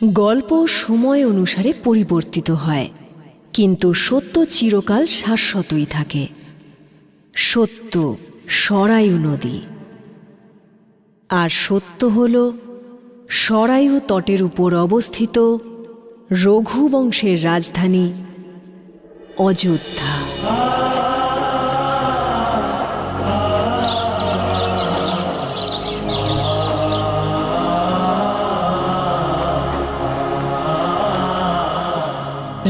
গল্প সময় অনুসারে পরিবর্তিত হয়, কিন্তু সত্য চিরকাল শাশ্বতই থাকে। সত্য সরায়ু নদী, আর সত্য হল সরায়ু তটের উপর অবস্থিত রঘুবংশের রাজধানী অযোধ্যা।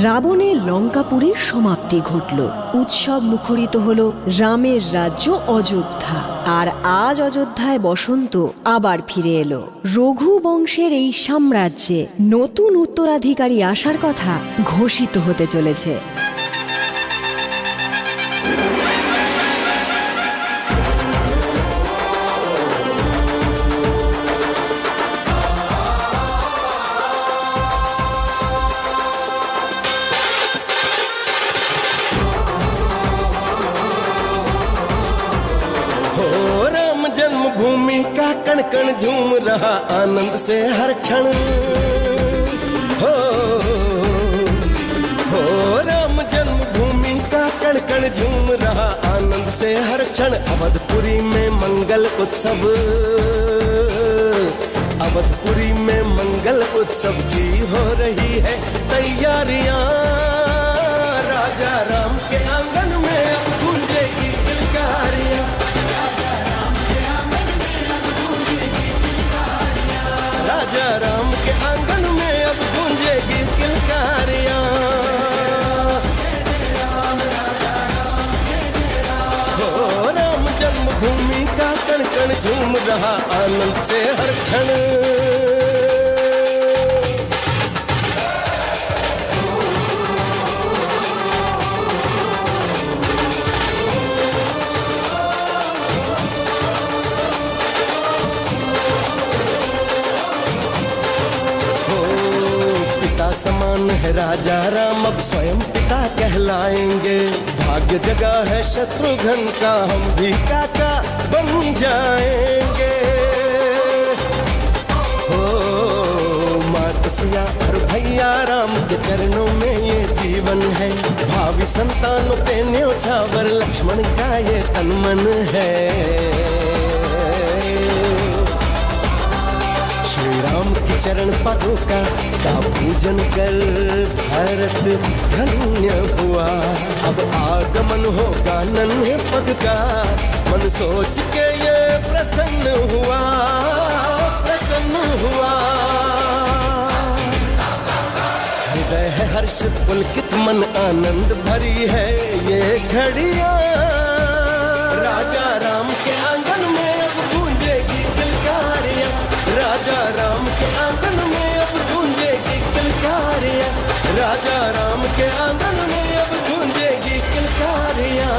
রাবণের লঙ্কাপুরীর সমাপ্তি ঘটল, উৎসব মুখরিত হল রামের রাজ্য অযোধ্যা। আর আজ অযোধ্যায় বসন্ত আবার ফিরে এলো। রঘুবংশের এই সাম্রাজ্যে নতুন উত্তরাধিকারী আসার কথা ঘোষিত হতে চলেছে। जन्मभूमि का कण कण झूम रहा आनंद से हर क्षण। हो राम जन्मभूमि का कण कण झूम रहा आनंद से हर क्षण। अवधपुरी में मंगल उत्सव, अवधपुरी में मंगल उत्सव की हो रही है तैयारियां। राजा राम के आंगन में अब गूंजेगी किलकारियां। राजा राम के आंगन में अब गूंजेगी किलकारियां। हो राम जन्मभूमि का कण कण झूम रहा आनंद से हर क्षण। समान है राजा राम अब स्वयं पिता कहलाएंगे। भाग्य जगा है शत्रुघ्न का हम भी काका बन जाएंगे। हो मात सिया और भैया राम के चरणों में ये जीवन है। भावी संतानों पे न्योछावर लक्ष्मण का ये तन मन है। राम के चरण पदों का पूजन कर भारत धन्य हुआ। अब आगमन होगा नन्हे पग का मन सोच के ये प्रसन्न हुआ, प्रसन्न हुआ। हृदय है हर्षित पुलकित मन आनंद भरी है ये घड़ियां। राजा राम के आंगन में अब गूंजेगी किलकारियां। राजा राम के आंगन में अब गूंजेगी किलकारियां। राजा राम के आंगन में अब गूंजेगी किलकारियां।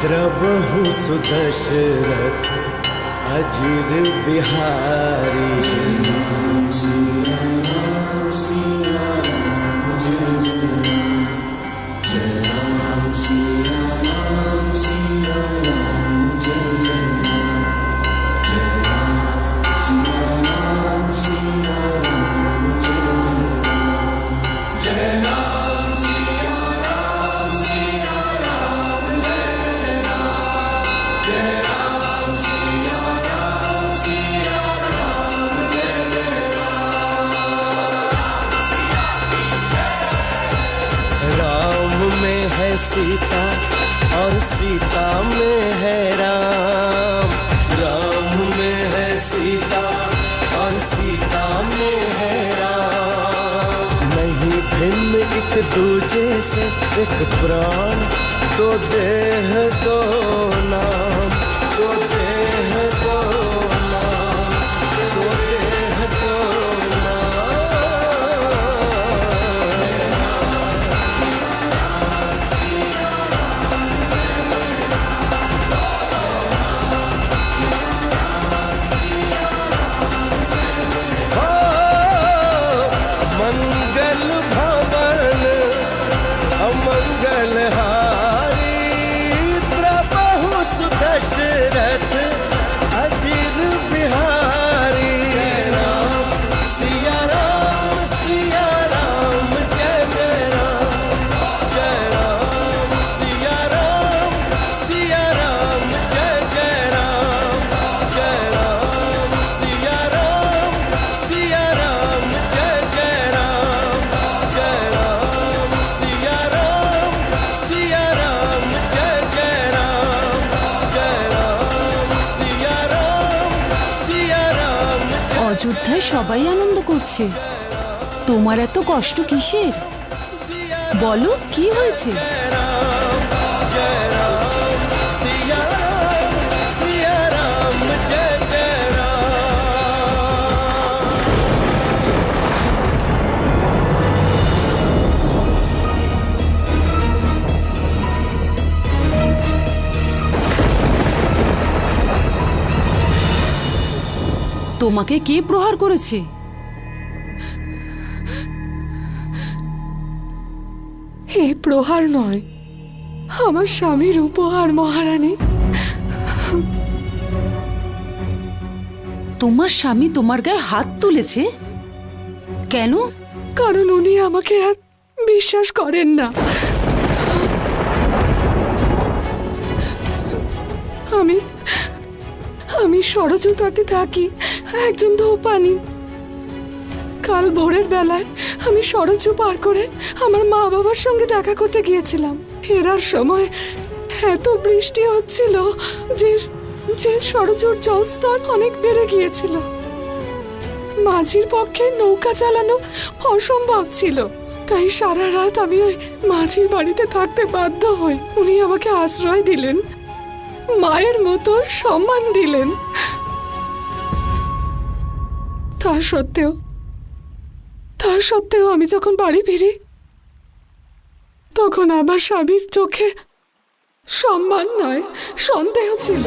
द्रबहु सुदशरथ अजिर बिहारी। सीता और सीता में है राम। राम में है सीता और सीता में है राम। नहीं भिन्न एक दूजे से एक प्राण दो देह दो नाम। दो देह दो नाम, दो देह दो नाम। সবাই আনন্দ করছে, তোমার এত কষ্ট কিসের? বলো কি হয়েছে? जय राम सिया राम सिया राम जय जय তোমাকে কে প্রহার করেছে? এই প্রহার নয়, আমার স্বামীর উপহার মহারানী। তোমার স্বামী তোমার গায়ে হাত তুলেছে কেন? কারণ উনি আমাকে আর বিশ্বাস করেন না। আমি আমি সরজু তটে থাকি, একজন ধূপানি। কাল ভোরের বেলায় আমি সরজু পার করে আমার মা বাবার সঙ্গে দেখা করতে গিয়েছিলাম। ফেরার সময় এত বৃষ্টি হচ্ছিল যে যে সরজুর জলস্তর অনেক বেড়ে গিয়েছিল। মাঝির পক্ষে নৌকা চালানো অসম্ভব ছিল, তাই সারা রাত আমি ওই মাঝির বাড়িতে থাকতে বাধ্য হই। উনি আমাকে আশ্রয় দিলেন, মায়ের মতো সম্মান দিলেন। তা সত্ত্বেও আমি যখন বাড়ি ফিরি তখন আমার স্বামীর চোখে সম্মান নয়, সন্দেহ ছিল।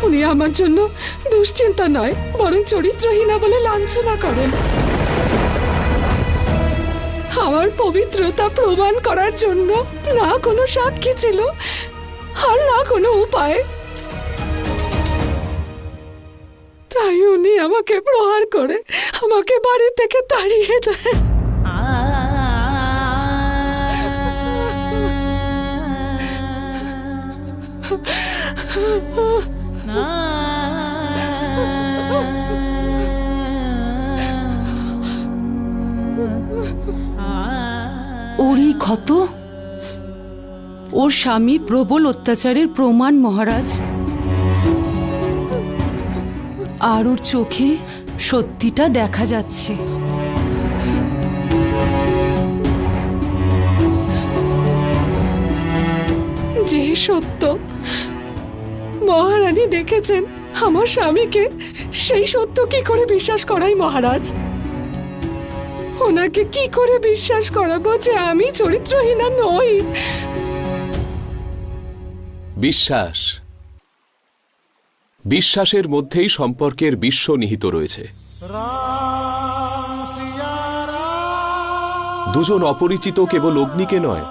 উনি আমার জন্য দুশ্চিন্তা নয়, বরং চরিত্রহীনা বলে লাঞ্ছনা করেন। আমার পবিত্রতা প্রমাণ করার জন্য না কোনো সাক্ষী ছিল আর না কোনো উপায়। তাই উনি আমাকে প্রহার করে আমাকে বাড়ি থেকে তাড়িয়ে দেন। ওরই ক্ষত, ওর স্বামীর প্রবল অত্যাচারের প্রমাণ মহারাজ। আর ওর চোখে সত্যিটা দেখা যাচ্ছে। যে সত্য মহারানী দেখেছেন আমার স্বামীকে, সেই সত্য কি করে বিশ্বাস করাই মহারাজ? ওনাকে কি করে বিশ্বাস করাবো যে আমি চরিত্রহীনা নই? বিশ্বাস, বিশ্বাসের মধ্যেই সম্পর্কের বিশ্ব নিহিত রয়েছে। দুজন অপরিচিত কেবল অগ্নিকে নয়,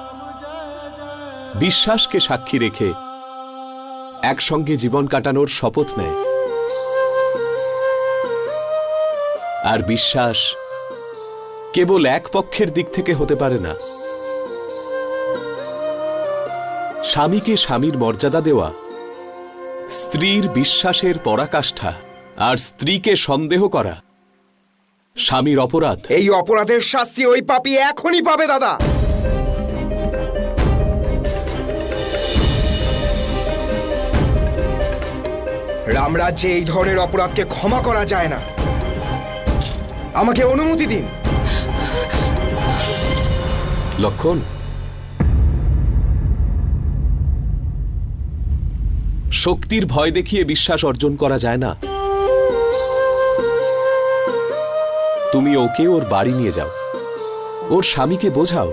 বিশ্বাসকে সাক্ষী রেখে একসঙ্গে জীবন কাটানোর শপথ নেয়। আর বিশ্বাস কেবল এক পক্ষের দিক থেকে হতে পারে না। স্বামীকে স্বামীর মর্যাদা দেওয়া স্ত্রীর বিশ্বাসের পরাকাষ্ঠা, আর স্ত্রীকে সন্দেহ করা স্বামীর অপরাধ। এই অপরাধের শাস্তি ওই পাপী এখনই পাবে দাদা। রামরাজ্যে এই ধরনের অপরাধকে ক্ষমা করা যায় না। আমাকে অনুমতি দিন। লক্ষণ, শক্তির ভয় দেখিয়ে বিশ্বাস অর্জন করা যায় না। তুমি ওকে ওর বাড়ি নিয়ে যাও, ওর স্বামীকে বোঝাও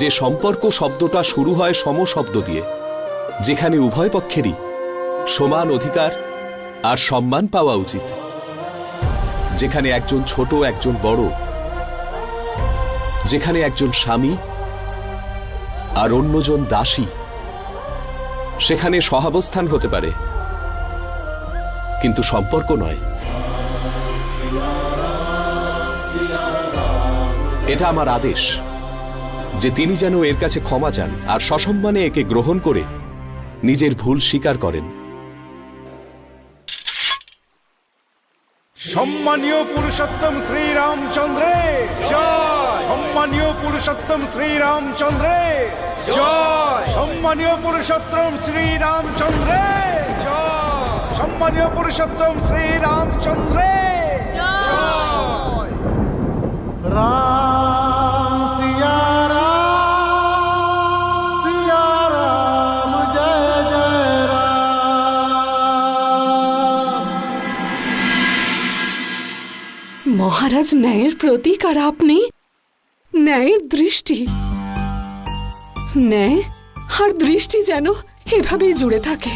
যে সম্পর্ক শব্দটা শুরু হয় সম শব্দ দিয়ে, যেখানে উভয় পক্ষেরই সমান অধিকার আর সম্মান পাওয়া উচিত, যেখানে একজন ছোট একজন বড়, যেখানে একজন স্বামী আর অন্যজন দাসী। সেখানে সহাবস্থান হতে পারে, কিন্তু সম্পর্ক নয়। এটা আমার আদেশ যে তিনি যেন এর কাছে ক্ষমা চান আর সসম্মানে একে গ্রহণ করে নিজের ভুল স্বীকার করেন। সম্মানীয় পুরুষোত্তম শ্রীরামচন্দ্রের জয়। সম্মানীয় পুরুষোত্তম শ্রীরামচন্দ্রের জয় সম্মানীয় পুরুষোত্তম শ্রী রামচন্দ্রের জয় সম্মানীয় পুরুষোত্তম শ্রী রামচন্দ্রের জয় রাম সিয়া রাম জয় জয় রাম। মহারাজ ন্যায়ের প্রতীক আর আপনি ন্যায়ের দৃষ্টি, ন্যায় আর দৃষ্টি যেন এভাবেই জুড়ে থাকে।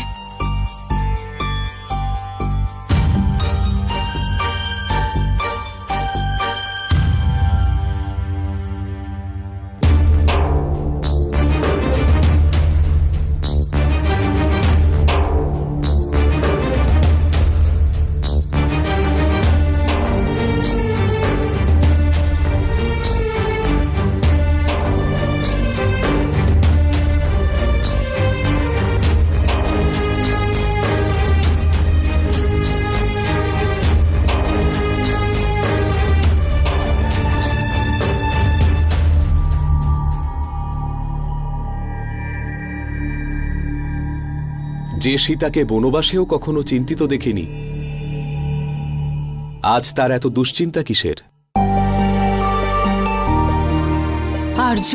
যে সীতাকে বনবাসেও কখনো চিন্তিত দেখিনি, আজ তার এত দুশ্চিন্তা কিসের? আর্য,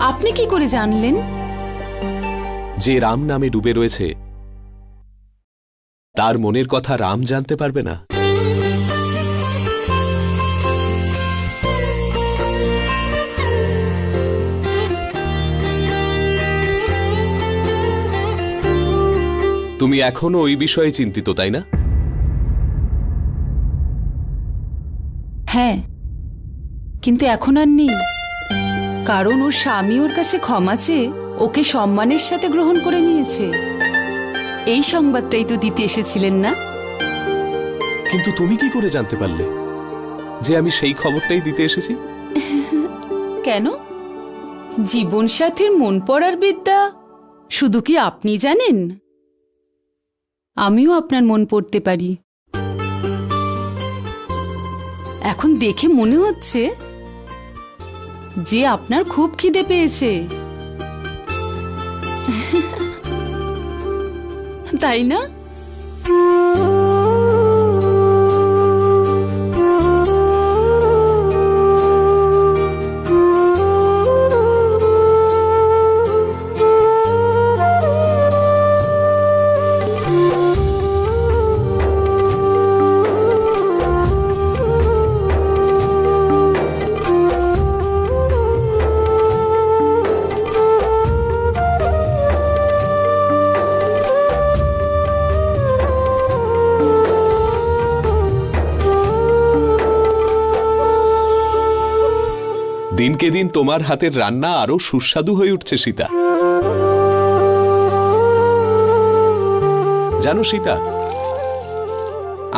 আপনি কি করে জানলেন? যে রাম নামে ডুবে রয়েছে তার মনের কথা রাম জানতে পারবে না? তুমি এখনো ওই বিষয়ে চিন্তিত, তাই না? হ্যাঁ, কিন্তু এখন আর নেই, কারণ ওর স্বামী ওর কাছে ক্ষমা চেয়ে ওকে সম্মানের সাথে গ্রহণ করে নিয়েছে। এই সংবাদটাই তো দিতে এসেছিলেন না? কিন্তু তুমি কি করে জানতে পারলে যে আমি সেই খবরটাই দিতে এসেছি? কেন? জীবনসাথীর মন পড়ার বিদ্যা শুধু কি আপনি জানেন? আমিও আপনার মন পড়তে পারি। এখন দেখে মনে হচ্ছে যে আপনার খুব খিদে পেয়েছে, তাই না? দিনকে দিন তোমার হাতের রান্না আরো সুস্বাদু হয়ে উঠছে সীতা। জানো সীতা,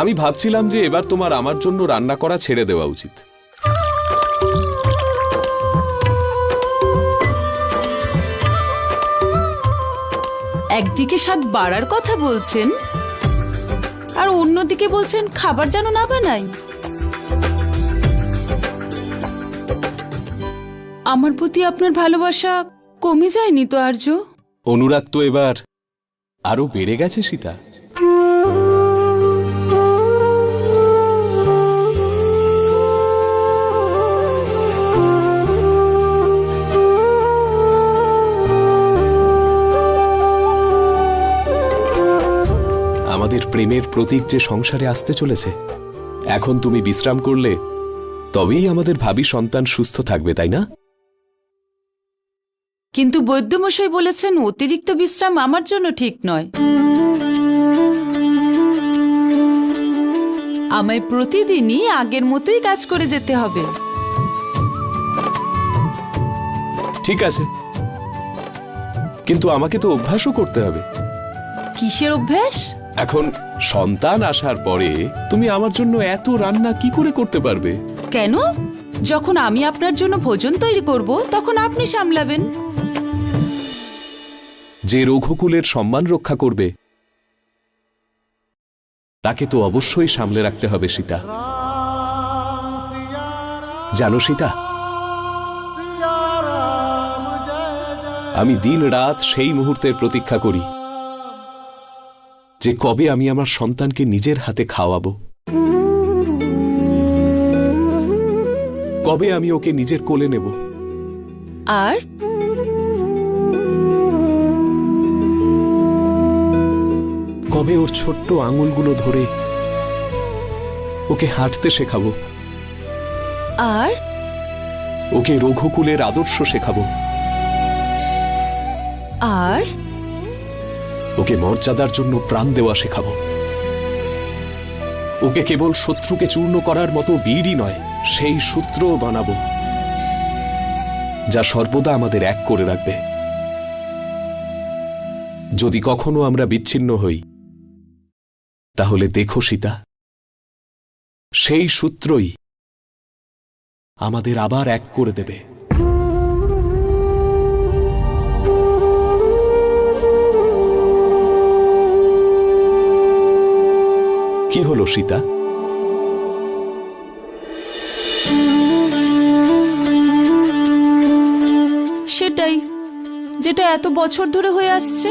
আমি ভাবছিলাম যে এবার তোমার আমার জন্য রান্না করা ছেড়ে দেওয়া উচিত। একদিকে স্বাদ বাড়ার কথা বলছেন আর অন্যদিকে বলছেন খাবার যেন না বানাই। আমার প্রতি আপনার ভালোবাসা কমে যায়নি তো আর্য? অনুরাগ তো এবার আরো বেড়ে গেছে সীতা। আমাদের প্রেমের প্রতীক যে সংসারে আসতে চলেছে, এখন তুমি বিশ্রাম করলে তবেই আমাদের ভাবী সন্তান সুস্থ থাকবে, তাই না? কিন্তু বৈদ্যমশাই বলেছেন অতিরিক্ত বিশ্রাম আমার জন্য ঠিক নয়। আমায় প্রতিদিনই আগের মতোই কাজ করে যেতে হবে। ঠিক আছে, কিন্তু আমাকে তো অভ্যাসও করতে হবে। কিসের অভ্যাস? এখন সন্তান আসার পরে তুমি আমার জন্য এত রান্না কি করে করতে পারবে? কেন? যখন আমি আপনার জন্য ভোজন তৈরি করব তখন আপনি সামলাবেন। যে রঘুকুলের সম্মান রক্ষা করবে তাকে তো অবশ্যই সামলে রাখতে হবে সীতা। জানো সীতা, আমি দিন রাত সেই মুহূর্তের প্রতীক্ষা করি যে কবে আমি আমার সন্তানকে নিজের হাতে খাওয়াবো, কবে আমি ওকে নিজের কোলে নেব। আর কবে ওর ছোট্ট আঙুলগুলো ধরে ওকে হাঁটতে শেখাবো, আর ওকে রঘুকুলের আদর্শ শেখাবো, আর ওকে মর্যাদার জন্য প্রাণ দেওয়া শেখাবো, ওকে কেবল শত্রুকে চূর্ণ করার মতো বীরই নয়, সেই সূত্রও বানাবো যা সর্বদা আমাদের এক করে রাখবে। যদি কখনো আমরা বিচ্ছিন্ন হই, তাহলে দেখো সীতা, সেই সূত্রই আমাদের আবার এক করে দেবে। কি হলো সীতা? সেটাই যেটা এত বছর ধরে হয়ে আসছে।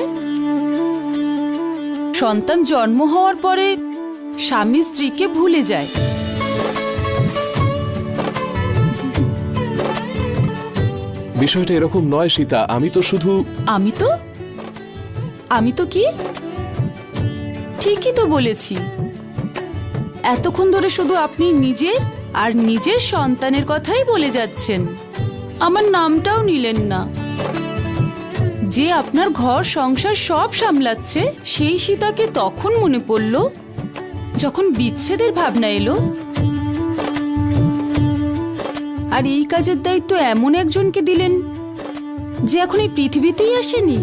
সন্তান জন্ম হওয়ার পরে স্বামী স্ত্রীকে ভুলে যায়। বিষয়টা এরকম নয় সীতা, আমি তো শুধু আমি তো কি ঠিকই তো বলেছি। এতক্ষণ ধরে শুধু আপনি নিজের আর নিজের সন্তানের কথাই বলে যাচ্ছেন, আমার নামটাও নিলেন না। যে আপনার ঘর সংসার সব সামলাচ্ছে, সেই সীতাকে তখন মনে পড়ল যখন বিচ্ছেদের ভাবনা এলো। আর এই কাজের দায়িত্ব এমন একজনকে দিলেন যে এখন এই পৃথিবীতেই আসেনি।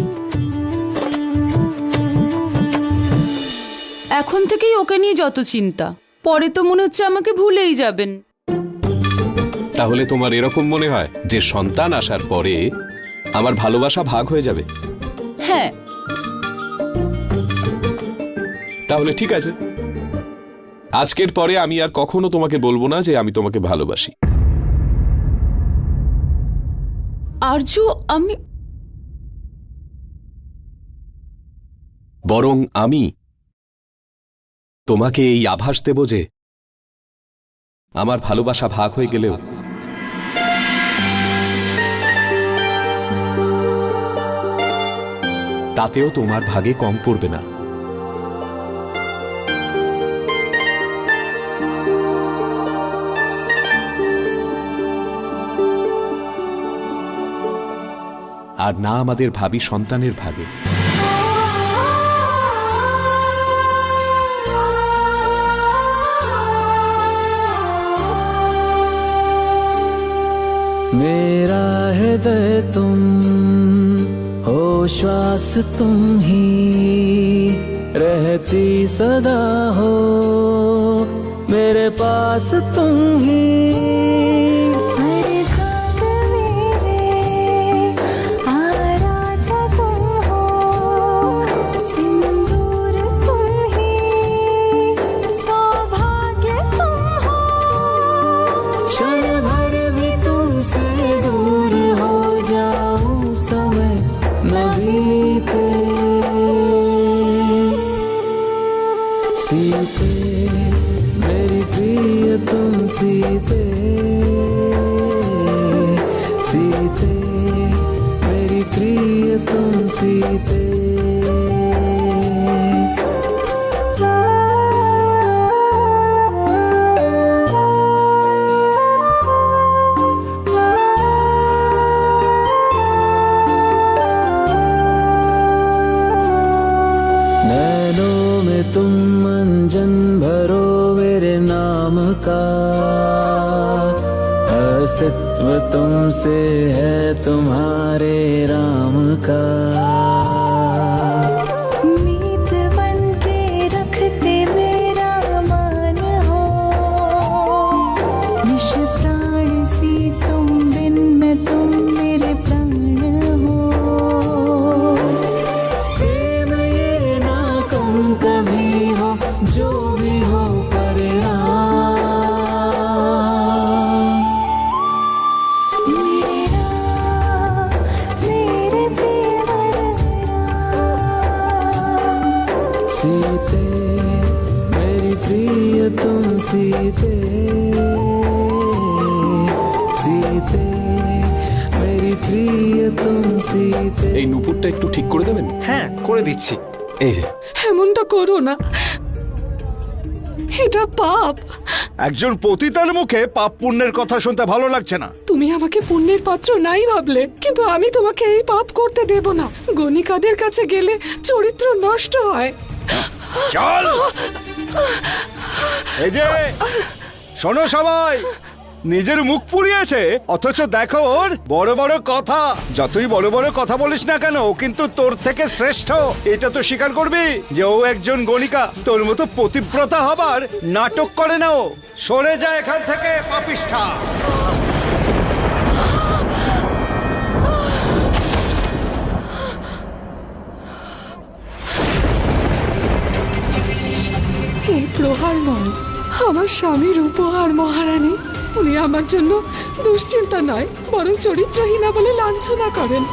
এখন থেকেই ওকে নিয়ে যত চিন্তা, পরে তো মনে হচ্ছে আমাকে ভুলেই যাবেন। তাহলে তোমার এরকম মনে হয় যে সন্তান আসার পরে আমার ভালোবাসা ভাগ হয়ে যাবে? হ্যাঁ। তাহলে ঠিক আছে, আজকের পরে আমি আর কখনো তোমাকে বলবো না যে আমি তোমাকে ভালোবাসি। আর্য, আমি বরং আমি তোমাকে এই আভাস দেব যে আমার ভালোবাসা ভাগ হয়ে গেলেও তাতেও তোমার ভাগে কম পড়বে না। আর না আমাদের ভাবি সন্তানের ভাগে। मेरा हृदय तुम हो, श्वास तुम ही रहती सदा हो, मेरे पास तुम ही। सीते मेरी प्रिय तुम सीते, सीते मेरी प्रिय तुम सीते। तुम मंजन भरो मेरे नाम का, अस्तित्व तुमसे है तुम्हारे राम का। मीत बन के रखते मेरा मान हो, निश प्राण सी तुम बिन में तुम मेरे प्राण हो। कभी हो जो भी हो परिणाम, मेरा मेरे प्रिय सीते मेरी प्रिय तुम सीते सीते मेरी प्रिय तुम सीते। এই নুপুরটা একটু ঠিক করে দেবেন? হ্যাঁ, করে দিচ্ছি। এই যে। এমনটা করো না, এটা পাপ। একজন পতিতার মুখে পাপ পুণ্যের কথা শুনতে ভালো লাগছে না। তুমি আমাকে পুণ্যের পাত্র নাই ভাবলে, কিন্তু আমি তোমাকে এই পাপ করতে দেব না। গণিকাদের কাছে গেলে চরিত্র নষ্ট হয়। চল। এই যে শোনো সবাই, নিজের মুখ পুড়িয়েছে অথচ দেখো ওর বড় বড় কথা। যতই বড় বড় কথা বলিস না কেন, ও কিন্তু তোর থেকে শ্রেষ্ঠ। এটা তো স্বীকার করবি যে ও একজন গণিকা। তোর মতো পতিব্রতা হবার নাটক করে না ও। সরে যায় এখান থেকে পাপিষ্ঠা। এই প্রহার নয়, আমার স্বামীর উপহার মহারানী। উনি আমার জন্য দুশ্চিন্তা নয়, বরং চরিত্রহীনা বলে লাঞ্ছনা করেন।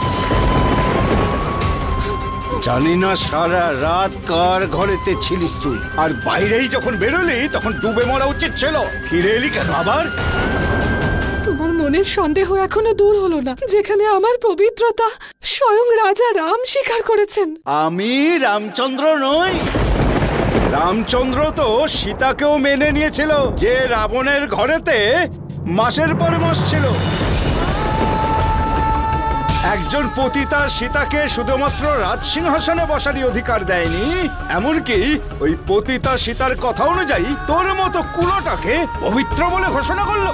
জানি না সারা রাত কার ঘরেতে ছিলিস তুই, আর বাইরেই যখন বেরোলি তখন ডুবে মরা উচিত ছিল। ফিরে এলি কেন আবার? তোমার মনের সন্দেহ এখনো দূর হলো না, যেখানে আমার পবিত্রতা স্বয়ং রাজা রাম স্বীকার করেছেন। আমি রামচন্দ্র নই। রামচন্দ্র তো সীতাকেও মেনে নিয়েছিল, যে রাবণের ঘরেতে মাসের পর মাস ছিল। একজন পতিতা সীতাকে শুধুমাত্র রাজসিংহাসনে বসারই অধিকার দেয়নি, এমনকি ওই পতিতা সীতার কথা অনুযায়ী তোর মতো কুলোটাকে পবিত্র বলে ঘোষণা করলো।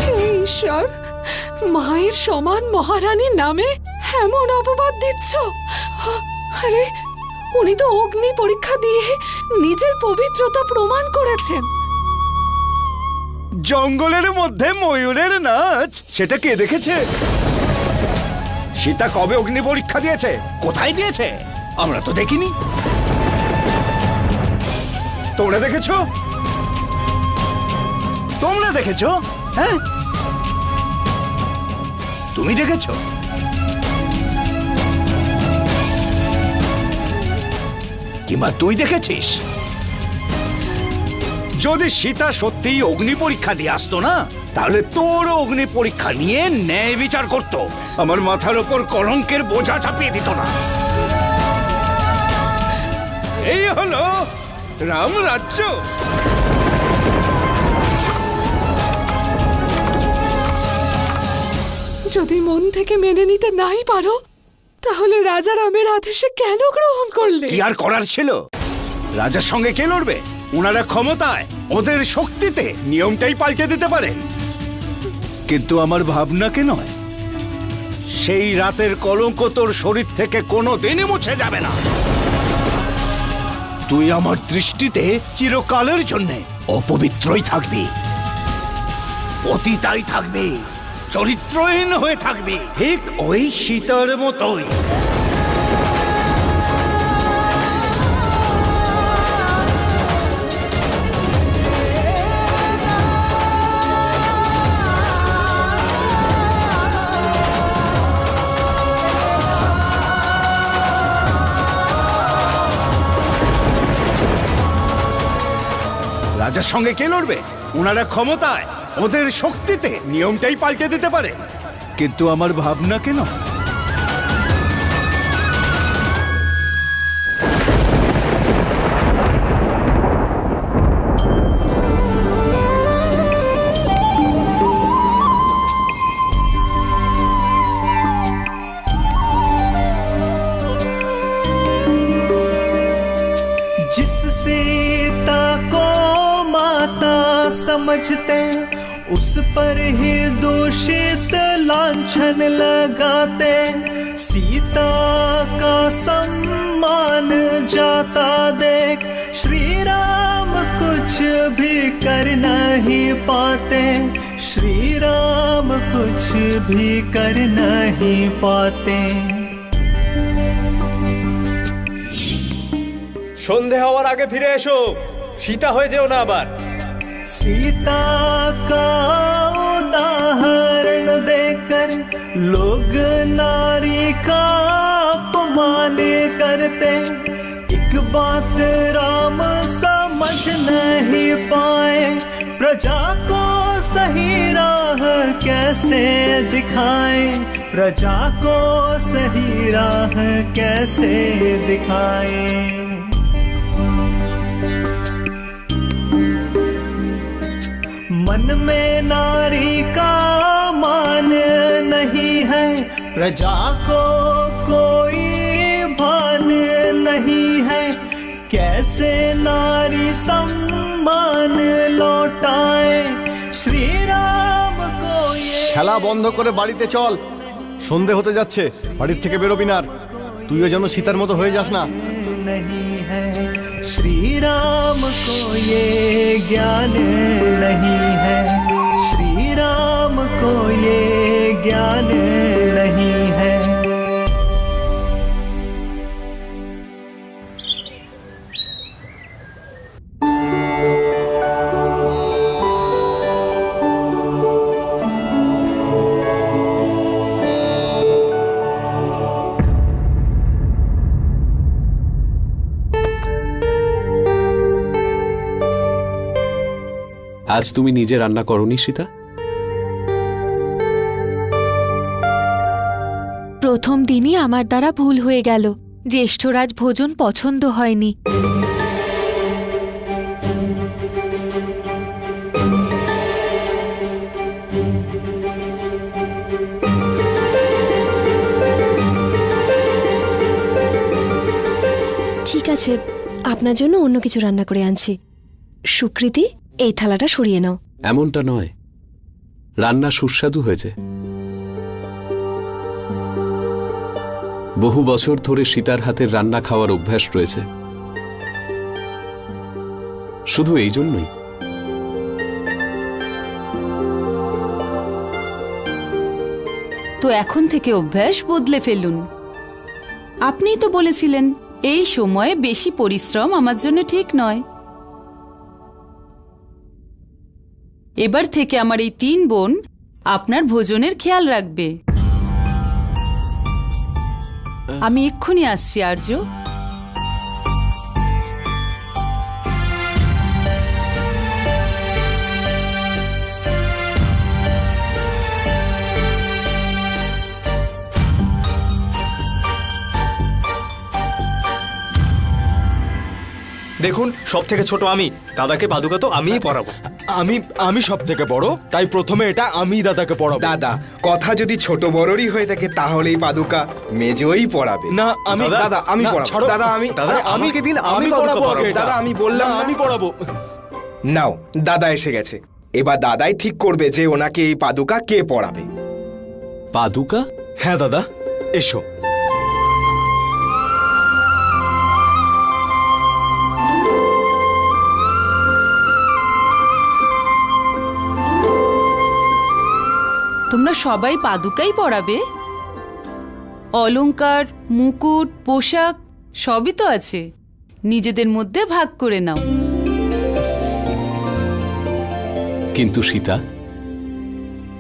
হে ঈশ্বর, মায়ের সমান মহারানীর নামে এমন অপবাদ দিচ্ছ? আরে, উনি তো অগ্নি পরীক্ষা দিয়ে নিজের পবিত্রতা প্রমাণ করেছেন। জঙ্গলের মধ্যে ময়ূরের নাচ, সেটা কে দেখেছে? সীতা কবে অগ্নি পরীক্ষা দিয়েছে? কোথায় দিয়েছে? আমরা তো দেখিনি। তোমরা দেখেছো? তোমরা দেখেছো? হ্যাঁ, তুমি দেখেছো? কিংবা তুই দেখেছিস? যদি সীতা সত্যিই অগ্নি পরীক্ষা দিয়ে আসতো না, তাহলে তোর অগ্নি পরীক্ষা নিয়ে ন্যায় বিচার করত, আমার মাথার ওপর কলঙ্কের বোঝা চাপিয়ে দিত না। এই হলো রাম রাজ্য। যদি মন থেকে মেনে নিতে নাই পারো, তাহলে রাজা রামের আদেশে কেন গ্রহণ করলে? কি আর করার ছিল? রাজার সঙ্গে কে লড়বে? ওনারা ক্ষমতায়, ওদের শক্তিতে নিয়মটাই পাল্টে দিতে পারেন, কিন্তু আমার ভাবনাকে নয়। সেই রাতের কলঙ্ক তোর শরীর থেকে কোনোদিনই মুছে যাবে না। তুই আমার দৃষ্টিতে চিরকালের জন্যে অপবিত্রই থাকবি, পতিতাই থাকবি, চরিত্রহীন হয়ে থাকবি, ঠিক ওই সীতার মতোই। রাজার সঙ্গে কে লড়বে? ওনারা ক্ষমতায়, ওদের শক্তিতে নিয়মটাই পাল্টে দিতে পারে, কিন্তু আমার ভাবনাকে নয়। जिस सीता को माता समझते उस पर ही दूषित लांछन लगाते, सीता का सम्मान जाता देख श्री राम कुछ भी कर नहीं पाते, श्री राम कुछ भी कर नहीं पाते। সন্ধে হওয়ার আগে ফিরে এসো, সীতা হয়ে যেও না আবার। सीता का उदाहरण देकर लोग नारी का अपमान करते, एक बात राम समझ नहीं पाए, प्रजा को सही राह कैसे दिखाए, प्रजा को सही राह कैसे दिखाए। मन में नारी का मान नहीं है, प्रजा को कोई भान नहीं है, कैसे नारी सम्मान लौटाए, श्री राम को ये। খেলা বন্ধ করে বাড়িতে চল, সন্ধে হতে যাচ্ছে, বাড়ির থেকে বেরোবি না। তুইও যেন সীতার মতো হয়ে যাস না। नहीं है, श्री राम को ये ज्ञान नहीं है, श्री राम को ये ज्ञान नहीं है। আজ তুমি নিজে রান্না করনি সীতা? প্রথম দিনই আমার দ্বারা ভুল হয়ে গেল, জ্যেষ্ঠরাজ ভোজন পছন্দ হয়নি। ঠিক আছে, আপনার জন্য অন্য কিছু রান্না করে আনছি। সুকৃতি, এই থালাটা সরিয়ে নাও। এমনটা নয়, রান্না সুস্বাদু হয়েছে। বহু বছর ধরে সীতার হাতের রান্না খাওয়ার অভ্যাস রয়েছে, শুধু এই জন্যই। তো এখন থেকে অভ্যাস বদলে ফেলুন। আপনিই তো বলেছিলেন এই সময়ে বেশি পরিশ্রম আমার জন্য ঠিক নয়। এবার থেকে আমার এই 3 বোন আপনার ভোজনের খেয়াল রাখবে। আমি এক্ষুনি আসছি আর্য। দেখুন, সব থেকে ছোট আমি, দাদাকে পাদুকা তো আমিই পড়াবো। আমি সব থেকে বড়, তাই প্রথমে এটা আমি দাদাকে পড়াবো। দাদা, কথা যদি ছোট বড়রই হয়ে থাকে তাহলেই পাদুকা মেজোই পড়াবে। না, আমি দাদা আমি পড়াবো। দাদা আমি আমাকে দিন, আমি পড়াবো। পড়াবো। দাদা আমি বললাম আমি পড়াবো। নাও, দাদা এসে গেছে। এবার দাদাই ঠিক করবে যে ওনাকে এই পাদুকা কে পড়াবে। পাদুকা? হ্যাঁ দাদা, এসো। তোমরা সবাই পাদুকাই পড়াবে? অলংকার, মুকুট, পোশাক সবই তো আছে, নিজেদের মধ্যে ভাগ করে নাও। কিন্তু সীতা,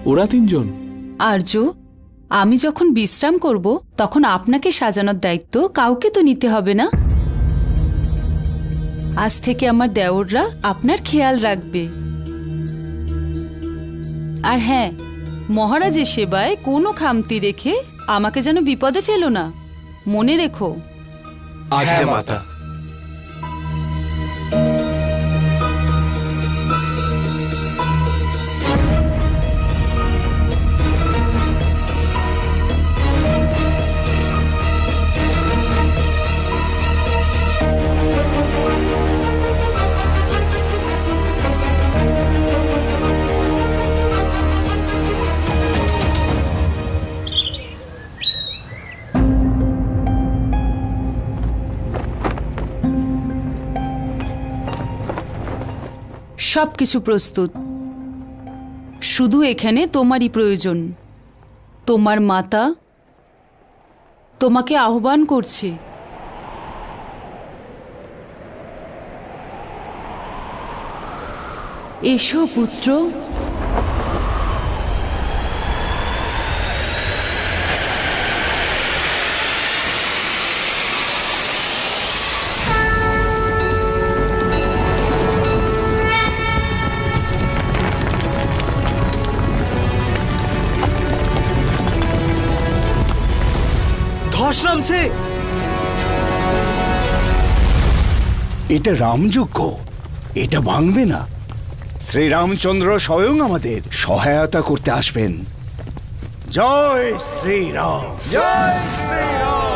ওরা 3 জন। আর্য, আমি যখন বিশ্রাম করব তখন আপনাকে সাজানোর দায়িত্ব কাউকে তো নিতে হবে না? আজ থেকে আমার দেওররা আপনার খেয়াল রাখবে। আর হ্যাঁ, মহারাজের সেবায় কোনো খামতি রেখে আমাকে যেন বিপদে ফেলো না, মনে রেখো। আজ্ঞা মাতা। সবকিছু প্রস্তুত, শুধু এখানে তোমারই প্রয়োজন। তোমার মাতা তোমাকে আহ্বান করছে। এসো পুত্র। ধস নামছে। এটা রামযজ্ঞ, এটা ভাঙবে না। শ্রীরামচন্দ্র স্বয়ং আমাদের সহায়তা করতে আসবেন। জয় শ্রীরাম, জয় শ্রীরাম।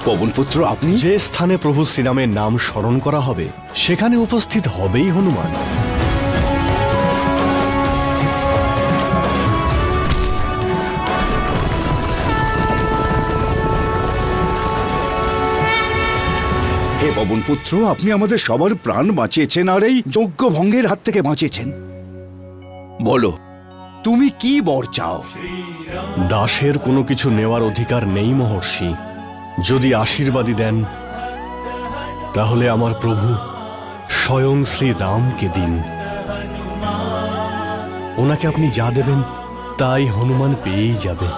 পবনপুত্র, আপনি যে স্থানে প্রভু শ্রীরামের নাম স্মরণ করা হবে সেখানে উপস্থিত হবেই হনুমান। হে পবনপুত্র, আপনি আমাদের সবার প্রাণ বাঁচিয়েছেন আর এই যজ্ঞ ভঙ্গের হাত থেকে বাঁচিয়েছেন। বলো, তুমি কি বর চাও? দাসের কোনো কিছু নেওয়ার অধিকার নেই মহর্ষি। যদি আশীর্বাদই দেন তাহলে আমার প্রভু স্বয়ং শ্রী রামকে দিন। ওনাকে আপনি যা দেবেন তাই হনুমান পেয়েই যাবে।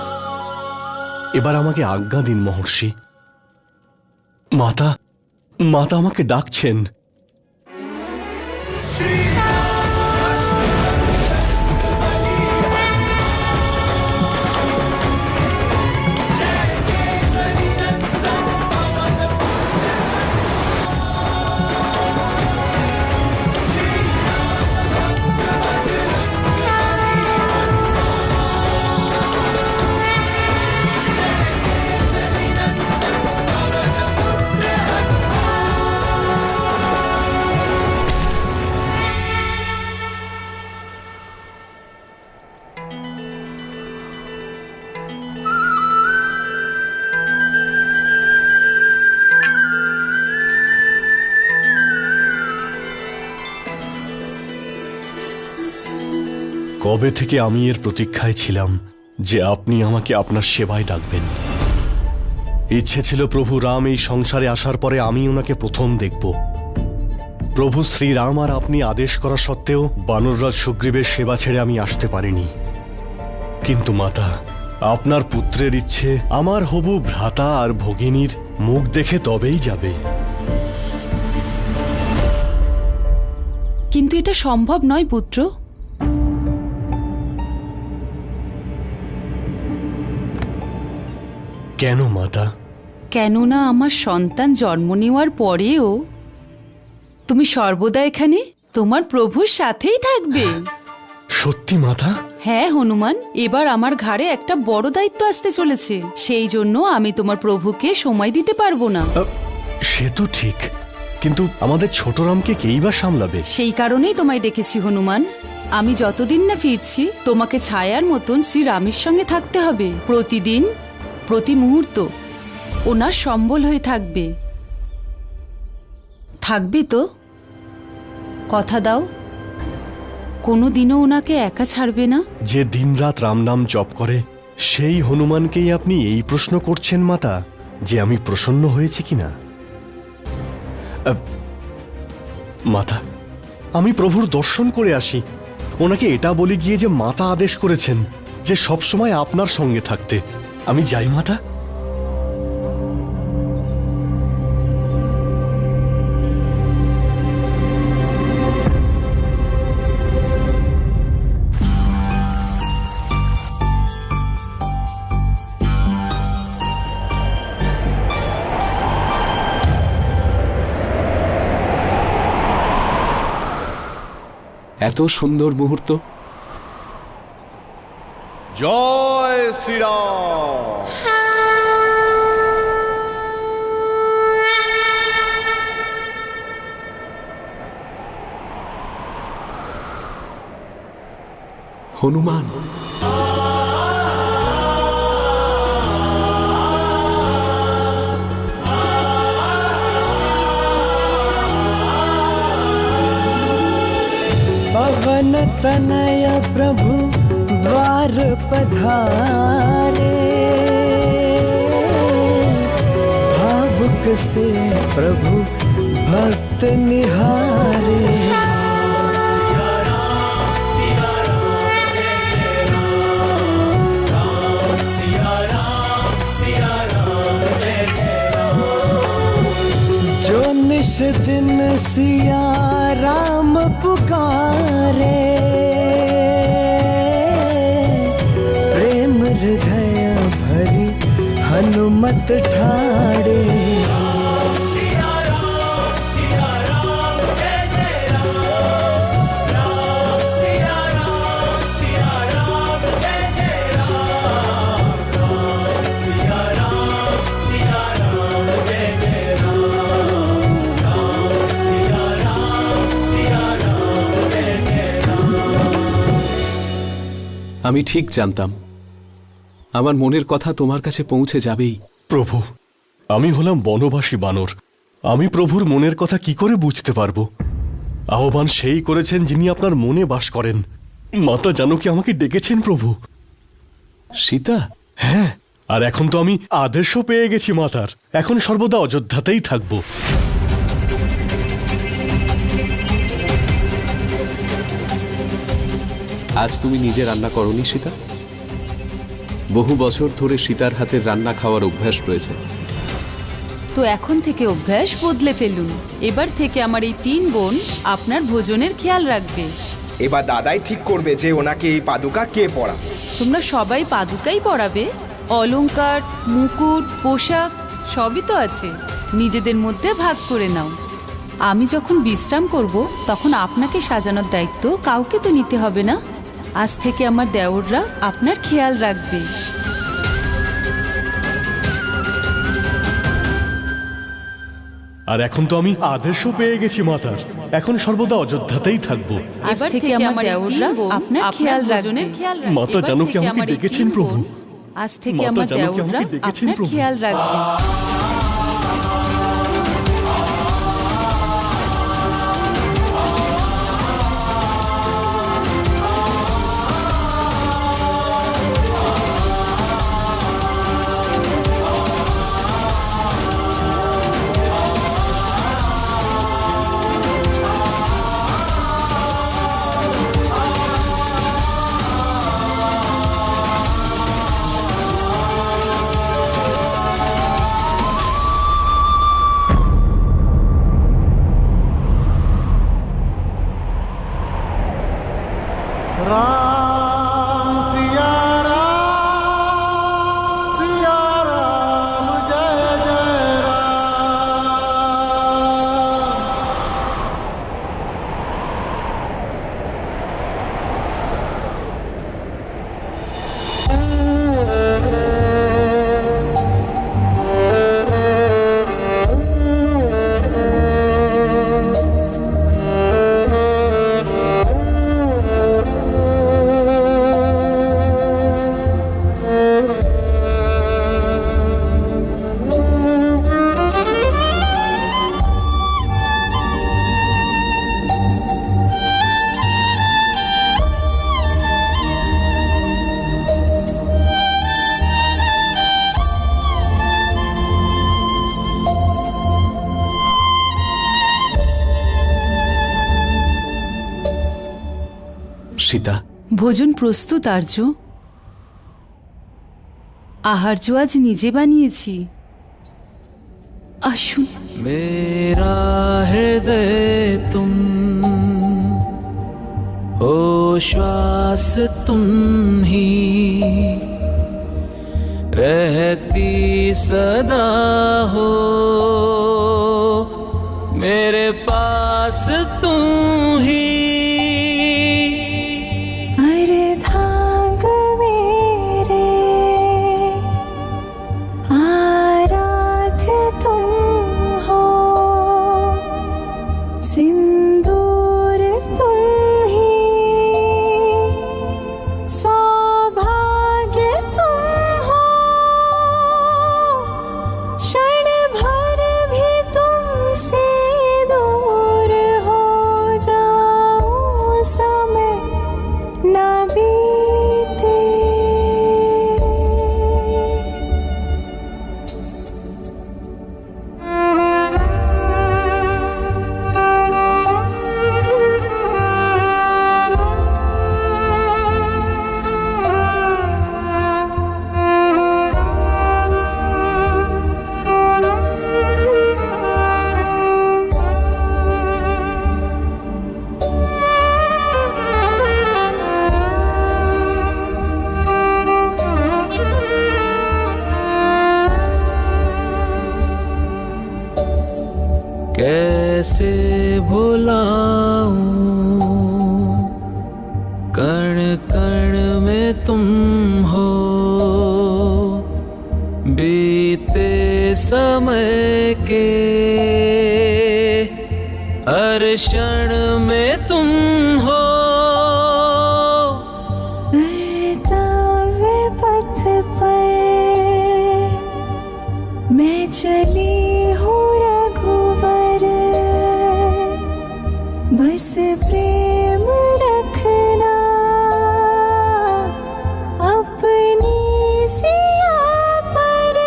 এবার আমাকে আজ্ঞা দিন মহর্ষি। মাতা, মাতা আমাকে ডাকছেন। কবে থেকে আমি এর প্রতীক্ষায় ছিলাম যে আপনি আমাকে আপনার সেবায় ডাকবেন। ইচ্ছে ছিল প্রভু রাম এই সংসারে আসার পরে আমি ওনাকে প্রথম দেখব। প্রভু শ্রীরাম আর আপনি আদেশ করা সত্ত্বেও বানররাজ সুগ্রীবের সেবা ছেড়ে আমি আসতে পারিনি। কিন্তু মাতা, আপনার পুত্রের ইচ্ছে আমার হবু ভ্রাতা আর ভগিনীর মুখ দেখে তবেই যাবে। কিন্তু এটা সম্ভব নয় পুত্র। কেন মাতা? কেননা আমার সন্তান জন্ম নেওয়ার পরেও তুমি সর্বদা এখানে তোমার প্রভুর সাথেই থাকবে। সত্যি মাতা? হ্যাঁ হনুমান, এবার আমার ঘাড়ে একটা বড় দায়িত্ব আসতে চলেছে। সেই জন্য আমি তোমার প্রভুকে সময় দিতে পারবো না। সে তো ঠিক, কিন্তু আমাদের ছোট রামকে কেই বা সামলাবে? সেই কারণেই তোমায় ডেকেছি হনুমান। আমি যতদিন না ফিরছি তোমাকে ছায়ার মতন শ্রী রামের সঙ্গে থাকতে হবে। প্রতিদিন, প্রতি মুহূর্ত ওনার সম্বল হয়ে থাকবে। থাকবে তো? কথা দাও, কোনোদিনও ওনাকে একা ছাড়বে না। যে দিনরাত রাম নাম জপ করে সেই হনুমানকেই আপনি এই প্রশ্ন করছেন মাতা, যে আমি প্রসন্ন হয়েছি কিনা? মাতা, আমি প্রভুর দর্শন করে আসি। ওনাকে এটা বলে গিয়ে যে মাতা আদেশ করেছেন যে সবসময় আপনার সঙ্গে থাকতে। আমি যাই মাতা। এত সুন্দর মুহূর্ত। জয় শ্রীরাম। হনুমান, निहारे, भावुक से प्रभु भक्त निहारे। जो निश दिन सिया राम पुकारे, प्रेम हृदय भरी हनुमत ठाड़े। আমি ঠিক জানতাম আমার মনের কথা তোমার কাছে পৌঁছে যাবেই। প্রভু, আমি হলাম বনবাসী বানর, আমি প্রভুর মনের কথা কি করে বুঝতে পারবো? আহ্বান সেই করেছেন যিনি আপনার মনে বাস করেন। মাতা জানকী আমাকে ডেকেছেন প্রভু। সীতা? হ্যাঁ, আর এখন তো আমি আদেশও পেয়ে গেছি মাতার, এখন সর্বদা অযোধ্যাতেই থাকবো। আজ তুমি নিজে রান্না করনি সীতা? বহু বছর ধরে সীতার হাতের রান্না খাওয়ার অভ্যাস রয়েছে। তো এখন থেকে অভ্যাস বদলে ফেলুন। এবার থেকে আমার এই 3 বোন আপনার ভোজনের খেয়াল রাখবে। এবার দাদাই ঠিক করবে যে ওনাকে এই পাদুকা কে পরাবে। তোমরা সবাই পাদুকাই পরাবে? অলংকার, মুকুট, পোশাক সবই তো আছে, নিজেদের মধ্যে ভাগ করে নাও। আমি যখন বিশ্রাম করব তখন আপনাকে সাজানোর দায়িত্ব কাউকে তো নিতে হবে না। আজ থেকে আমার দেওররা আপনার খেয়াল রাখবে। আর এখন তো আমি আদেশও পেয়ে গেছি মাতার, এখন সর্বদা অযোধ্যাতেই থাকবো। আজ থেকে আমার দেওররা আপনার খেয়াল রাখবে। মাতা জানকী আমাকে ডেকেছেন প্রভু। আজ থেকে আমার দেওররা আপনার খেয়াল রাখবে। राम सिया राम जय जय সীতা, ভোজন প্রস্তুত আর্য। আহার্য আজ নিজে বানিয়েছি, আসুন। मेरा हृदय तुम हो, श्वास तुम ही रहती सदा हो, मेरे पास तुम ही। क्षण भर भी तुमसे दूर समय के हर क्षण में तुम हो। बरतावे पथ पर मैं चली हूँ रघुवर, बस प्रेम रखना अपनी सिया पर।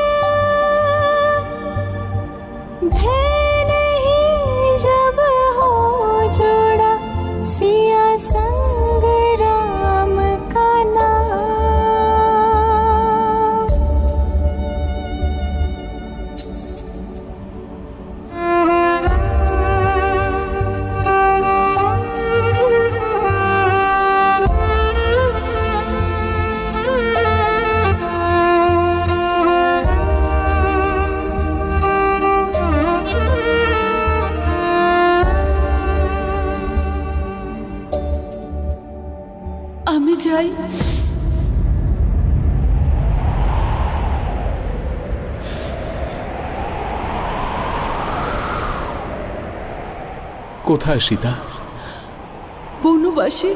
भय नहीं जब हो जोड़ा सिया संग राम का नाम। আমি যাই। কোথায় সীতা? বনবাসে